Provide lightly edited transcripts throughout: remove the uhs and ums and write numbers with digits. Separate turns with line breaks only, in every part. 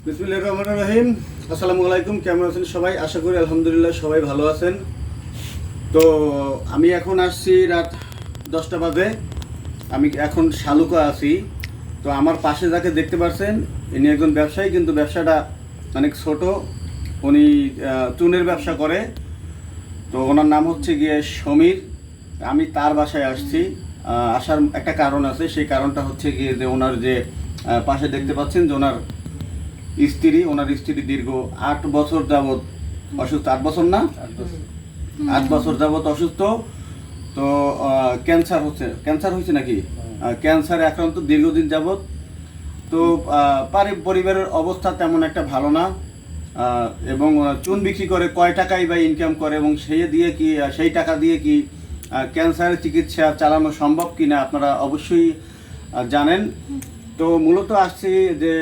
বিসমিল্লাহির রহমানির রহিম। আসসালামু আলাইকুম। কেমন আছেন সবাই? আশা করি আলহামদুলিল্লাহ সবাই ভালো আছেন। তো আমি এখন আসছি রাত 10টা বাজে। আমি এখন শালুকা আছি। তো আমার পাশে যাকে দেখতে পাচ্ছেন ইনি একজন ব্যবসায়ী, কিন্তু ব্যবসাটা অনেক ছোট। উনি চুনের ব্যবসা করে। তো ওনার নাম হচ্ছে গিয়ে সমীর। আমি তার বাসায় আসছি। আসার একটা কারণ আছে, সেই কারণটা হচ্ছে গিয়ে যে ওনার যে পাশে দেখতে পাচ্ছেন যে ওনার স্ত্রী দীর্ঘ 8 বছর যাবৎ অসুস্থ। 8 বছর না, 8 বছর যাবৎ অসুস্থ। তো ক্যান্সার হয়েছে নাকি, ক্যান্সারে আক্রান্ত দীর্ঘদিন যাবৎ। তো পরিবারের অবস্থা তেমন একটা ভালো না, এবং চুন বিক্রি করে কয় টাকাই বা ইনকাম করে, এবং সেই টাকা দিয়ে কি ক্যান্সারের চিকিৎসা চালানো সম্ভব কিনা আপনারা অবশ্যই জানেন। তো মূলত আসছি যে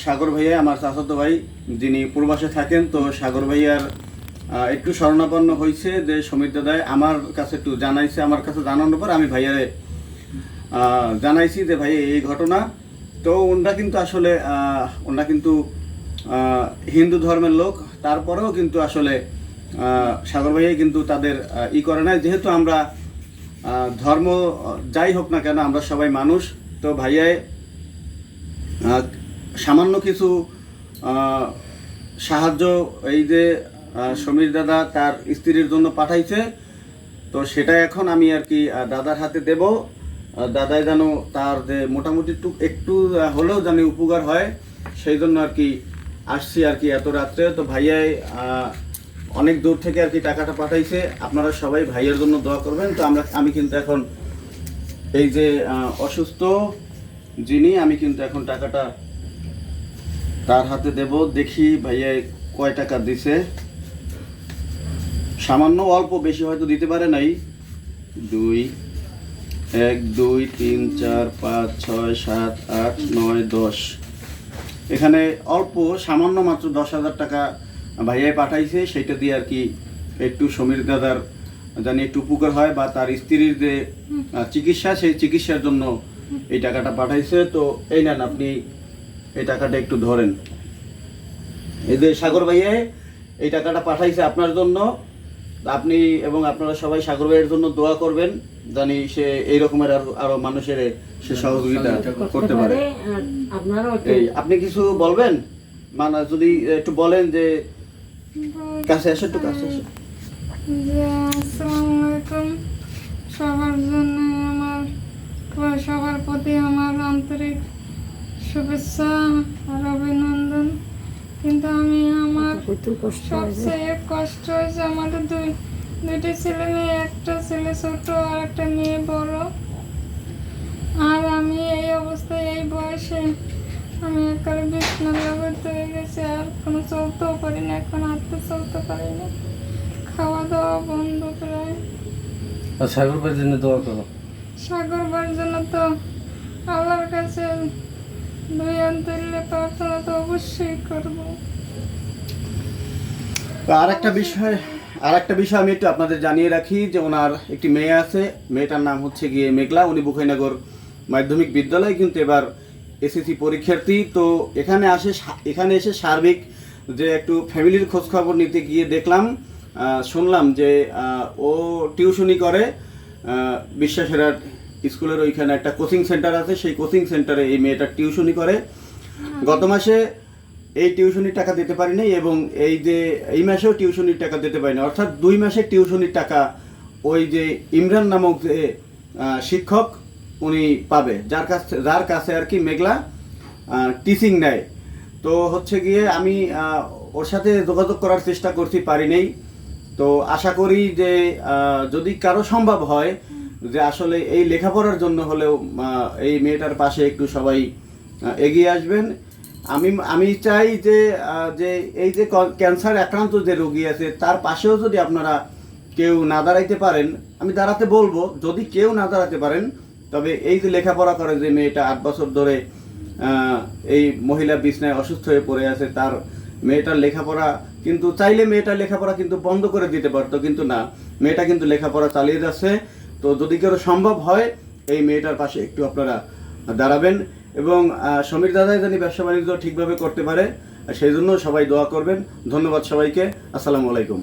সাগর ভাইয়া, আমার চাচাতো ভাই, যিনি প্রবাসে থাকেন। তো সাগর ভাইয়ার একটু শরণাপন্ন হয়েছে যে সমীর দাদায় আমার কাছে একটু জানাইছে। আমার কাছে জানানোর পর আমি ভাইয়ারে জানাইছি যে ভাই এই ঘটনা। তো ওনারা কিন্তু হিন্দু ধর্মের লোক, তারপরেও কিন্তু আসলে সাগর ভাইয়া কিন্তু তাদের করে না। যেহেতু আমরা ধর্ম যাই হোক না কেন, আমরা সবাই মানুষ। তো ভাইয়ায় সামান্য কিছু সাহায্য এই যে সমীর দাদা তার স্ত্রীর জন্য পাঠাইছে। তো সেটা এখন আমি আর কি দাদার হাতে দেব। দাদাই যেন তার যে মোটামুটি একটু হলেও যেন উপকার হয়, সেই জন্য আর কি আসছি আর কি এত রাত্রে। তো ভাইয়াই অনেক দূর থেকে আর কি টাকাটা পাঠাইছে। আপনারা সবাই ভাইয়ের জন্য দোয়া করবেন। তো আমি কিন্তু এখন এই যে অসুস্থ যিনি, আমি কিন্তু এখন টাকাটা তার হাতে দেব। দেখি ভাইয়া কয় টাকা দিছে। সামান্য অল্প, বেশি হয়তো দিতে পারে নাই। 1 2 3 4 5 6 7 8 9 10, এখানে অল্প সামান্য মাত্র 10,000 টাকা ভাইয়াই পাঠাইছে। সেটা দিয়ে আর কি একটু সমীর দাদার জানি একটু উপকার হয়, বা তার স্ত্রীর যে চিকিৎসা, সেই চিকিৎসার জন্য এই টাকাটা পাঠাইছে। তো এই নেন, আপনি এই টাকাটা একটু ধরেন। এই যে সাগর ভাইয়া এই টাকাটা পাঠাইছে আপনার জন্য। আপনি এবং আপনারা সবাই সাগর ভাইয়ের জন্য দোয়া করবেন, জানি সে এই রকমের আরো মানুষের সে সহযোগিতা করতে পারে। এই আপনি কিছু বলবেন, মানে যদি একটু বলেন যে কাছে এসে, একটু কাছে এসে।
আসসালামু আলাইকুম। সবার প্রতি আমার আন্তরিক শুভেচ্ছা আর অভিনন্দন। কিন্তু আমার সবচেয়ে কষ্ট হয়েছে আমাদের দুইটি ছেলে মেয়ে, একটা ছেলে ছোট আর একটা মেয়ে বড়। আর আমি এই অবস্থায়, এই বয়সে আমি একেবারে বিছানার জগৎ হয়ে গেছি। আর কোনো চলতেও পারি না, এখন হাঁটতে চলতে পারি না, খাওয়া দাওয়া বন্ধ প্রায়।
সাগর ভাইয়ের জন্য দোয়া করো।
সাগর ভাইয়ের জন্য তো আল্লাহর কাছে দুই আন্তরিক প্রার্থনা তো অবশ্যই করবো।
আর একটা বিষয় আমি একটু আপনাদের জানিয়ে রাখি যে ওনার একটি মেয়ে আছে। মেয়েটার নাম হচ্ছে গিয়ে মেঘলা। উনি বুখাইনগর মাধ্যমিক বিদ্যালয় কিন্তু এবার এসএসসি পরীক্ষার্থী। তো এখানে এসে সার্বিক যে একটু ফ্যামিলির খোঁজ খবর নিতে গিয়ে শুনলাম যে ও টিউশনি করে বিশ্বাসের স্কুলের ওইখানে একটা কোচিং সেন্টার আছে। সেই কোচিং সেন্টারে এই মেয়েটা টিউশনি করে। গত মাসে এই টিউশনির টাকা দিতে পারিনি, এবং এই মাসেও টিউশনির টাকা দিতে পারিনি। অর্থাৎ 2 মাসের টিউশনির টাকা ওই যে ইমরান নামক যে শিক্ষক উনি পাবে, যার কাছে আর কি মেঘলা টিচিং নেয়। তো হচ্ছে গিয়ে আমি ওর সাথে যোগাযোগ করার চেষ্টা করছি, পারি নেই। তো আশা করি যে যদি কারো সম্ভব হয় যে আসলে এই লেখাপড়ার জন্য হলেও এই মেয়েটার পাশে একটু সবাই এগিয়ে আসবেন। আমি চাই যে এই যে ক্যান্সার আক্রান্ত যে রোগী আছে তার পাশেও যদি আপনারা কেউ না দাঁড়াইতে পারেন, আমি দাঁড়াতে বলবো। যদি কেউ না দাঁড়াতে পারেন, তবে এই যে লেখাপড়া করে যে মেয়েটা 8 বছর ধরে এই মহিলা বিছনায় অসুস্থ হয়ে পড়ে আছে, তার মেয়েটার লেখাপড়া কিন্তু চাইলে মেয়েটার লেখাপড়া কিন্তু বন্ধ করে দিতে পারতো, কিন্তু না, মেয়েটা কিন্তু লেখাপড়া চালিয়ে যাচ্ছে। তো যদি কেউ সম্ভব হয় এই মেয়েটার পাশে একটু আপনারা দাঁড়াবেন। এবং সমীর দাদাই জানি ব্যবসা বাণিজ্য ঠিকভাবে করতে পারে, সেই জন্য সবাই দোয়া করবেন। ধন্যবাদ সবাইকে। আসসালামু আলাইকুম।